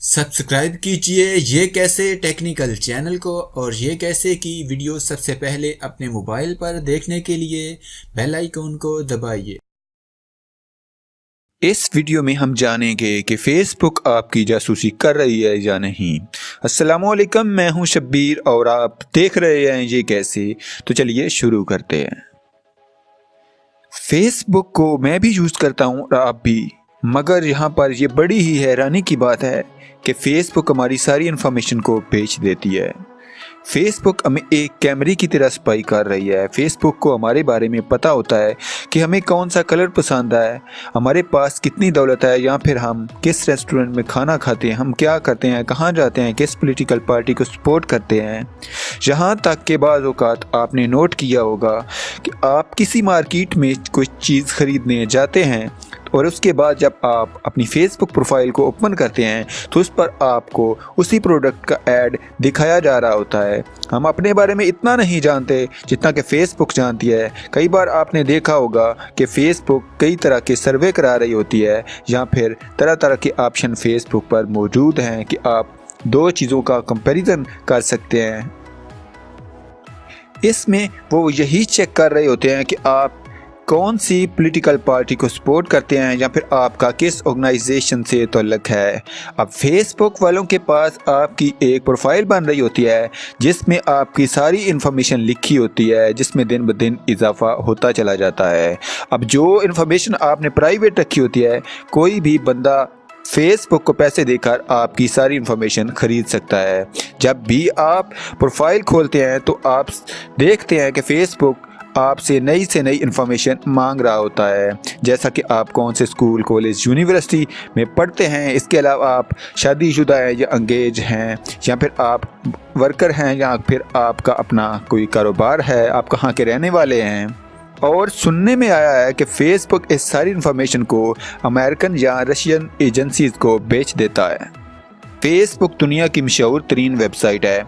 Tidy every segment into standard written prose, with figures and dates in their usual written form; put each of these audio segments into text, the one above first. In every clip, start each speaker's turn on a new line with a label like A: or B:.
A: Subscribe कीजिए ये कैसे टेक्निकल चैनल को और ये कैसे की वीडियो सबसे पहले अपने मोबाइल पर देखने के लिए बेल आइकन को दबाइए।
B: इस वीडियो में हम जानेंगे कि फेसबुक आपकी जासूसी कर रही है या नहीं। अस्सलामुअलैकुम, मैं हूं शब्बीर और आप देख रहे हैं ये कैसे। तो चलिए शुरू करते हैं। फेसबुक को मैं भी यूज़ करता हूं और आप भी, मगर यहाँ पर ये बड़ी ही हैरानी की बात है कि फेसबुक हमारी सारी इन्फॉर्मेशन को बेच देती है। फेसबुक हमें एक कैमरे की तरह स्पाई कर रही है। फेसबुक को हमारे बारे में पता होता है कि हमें कौन सा कलर पसंद है, हमारे पास कितनी दौलत है, या फिर हम किस रेस्टोरेंट में खाना खाते हैं, हम क्या करते हैं, कहाँ जाते हैं, किस पॉलिटिकल पार्टी को सपोर्ट करते हैं। यहाँ तक के बाद औक़ात आपने नोट किया होगा कि आप किसी मार्केट में कोई चीज़ ख़रीदने जाते हैं और उसके बाद जब आप अपनी फेसबुक प्रोफाइल को ओपन करते हैं तो उस पर आपको उसी प्रोडक्ट का ऐड दिखाया जा रहा होता है। हम अपने बारे में इतना नहीं जानते जितना कि फेसबुक जानती है। कई बार आपने देखा होगा कि फेसबुक कई तरह के सर्वे करा रही होती है, या फिर तरह तरह के ऑप्शन फेसबुक पर मौजूद हैं कि आप दो चीज़ों का कंपैरिजन कर सकते हैं। इसमें वो यही चेक कर रहे होते हैं कि आप कौन सी पॉलिटिकल पार्टी को सपोर्ट करते हैं, या फिर आपका किस ऑर्गेनाइजेशन से ताल्लुक़ है। अब फेसबुक वालों के पास आपकी एक प्रोफाइल बन रही होती है जिसमें आपकी सारी इन्फॉर्मेशन लिखी होती है, जिसमें दिन ब दिन इजाफा होता चला जाता है। अब जो इन्फॉर्मेशन आपने प्राइवेट रखी होती है, कोई भी बंदा फेसबुक को पैसे देकर आपकी सारी इन्फॉर्मेशन ख़रीद सकता है। जब भी आप प्रोफाइल खोलते हैं तो आप देखते हैं कि फेसबुक आपसे नई से नई इन्फॉर्मेशन मांग रहा होता है, जैसा कि आप कौन से स्कूल, कॉलेज, यूनिवर्सिटी में पढ़ते हैं। इसके अलावा आप शादीशुदा हैं या अंगेज हैं, या फिर आप वर्कर हैं, या फिर आपका अपना कोई कारोबार है, आप कहाँ के रहने वाले हैं। और सुनने में आया है कि फेसबुक इस सारी इन्फॉर्मेशन को अमेरिकन या रशियन एजेंसीज़ को बेच देता है। फेसबुक दुनिया की मशहूर तरीन वेबसाइट है।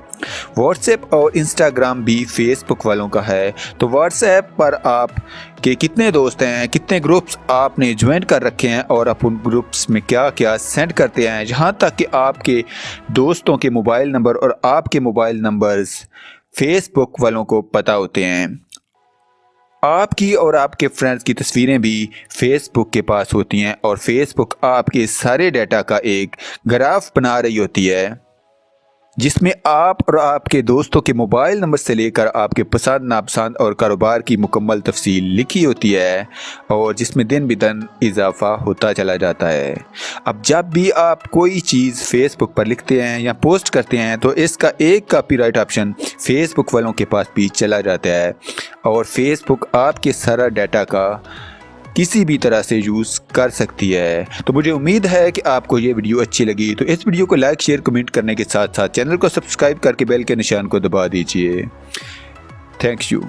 B: व्हाट्सएप और इंस्टाग्राम भी फेसबुक वालों का है। तो व्हाट्सएप पर आप के कितने दोस्त हैं, कितने ग्रुप्स आपने ज्वाइन कर रखे हैं, और आप उन ग्रुप्स में क्या क्या सेंड करते हैं, यहाँ तक कि आपके दोस्तों के मोबाइल नंबर और आपके मोबाइल नंबर्स फेसबुक वालों को पता होते हैं। आपकी और आपके फ्रेंड्स की तस्वीरें भी फेसबुक के पास होती हैं, और फेसबुक आपके सारे डाटा का एक ग्राफ बना रही होती है जिसमें आप और आपके दोस्तों के मोबाइल नंबर से लेकर आपके पसंद, नापसंद और कारोबार की मुकम्मल तफसील लिखी होती है, और जिसमें दिन ब दिन इजाफा होता चला जाता है। अब जब भी आप कोई चीज़ फेसबुक पर लिखते हैं या पोस्ट करते हैं तो इसका एक कॉपीराइट ऑप्शन फेसबुक वालों के पास भी चला जाता है, और फेसबुक आपके सारा डाटा का किसी भी तरह से यूज़ कर सकती है। तो मुझे उम्मीद है कि आपको ये वीडियो अच्छी लगी। तो इस वीडियो को लाइक, शेयर, कमेंट करने के साथ साथ चैनल को सब्सक्राइब करके बेल के निशान को दबा दीजिए। Thank you.